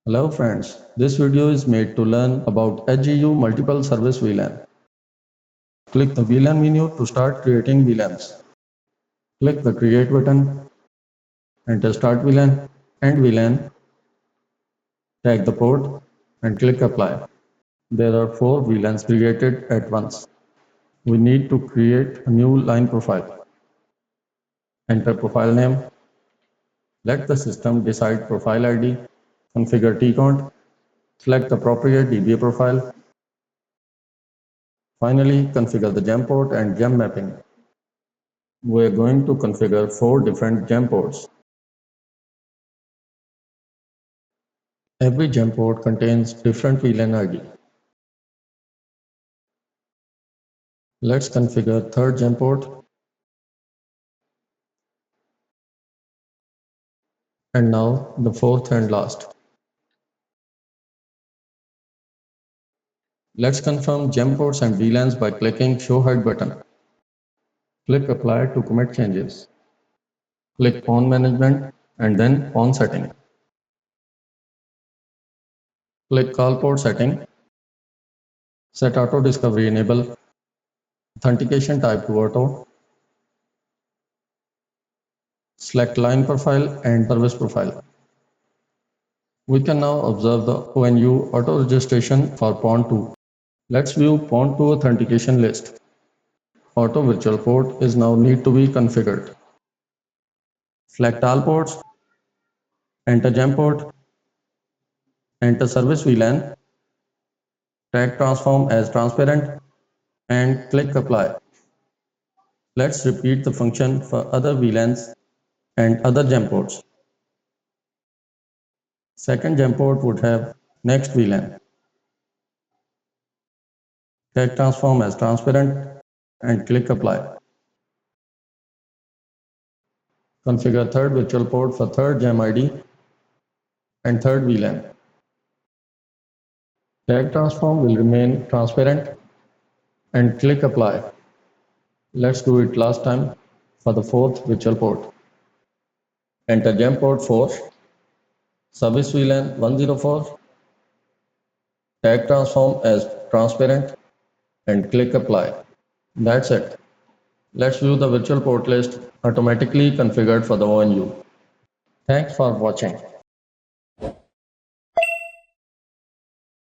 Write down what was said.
Hello friends, this video is made to learn about HGU multiple service VLAN. Click the VLAN menu to start creating VLANs. Click the create button, enter start VLAN, end VLAN, tag the port and click apply. There are 4 VLANs created at once. We need to create a new line profile. Enter profile name. Let the system decide profile ID. Configure T-count. Select the appropriate DBA profile. Finally, configure the gem port and gem mapping. We are going to configure 4 different gem ports. Every gem port contains different VLAN ID. Let's configure third gem port and now the fourth and last. Let's confirm gem ports and VLANs by clicking Show HUD button. Click Apply to commit changes. Click On Management and then On Setting. Click Call Port Setting. Set Auto Discovery Enable. Authentication type to Auto. Select Line Profile and Service Profile. We can now observe the ONU auto registration for PON 2. Let's view PON 2 authentication list. Auto virtual port is now need to be configured. Select all ports, enter gem port, enter service VLAN, tag transform as transparent, and click apply. Let's repeat the function for other VLANs and other gem ports. Second gem port would have next VLAN. Tag transform as transparent and click apply. Configure third virtual port for third gem ID and third VLAN. Tag transform will remain transparent and click apply. Let's do it last time for the fourth virtual port. Enter gem port 4, service VLAN 104, tag transform as transparent and click apply. That's it. Let's view the virtual port list automatically configured for the ONU. Thanks for watching.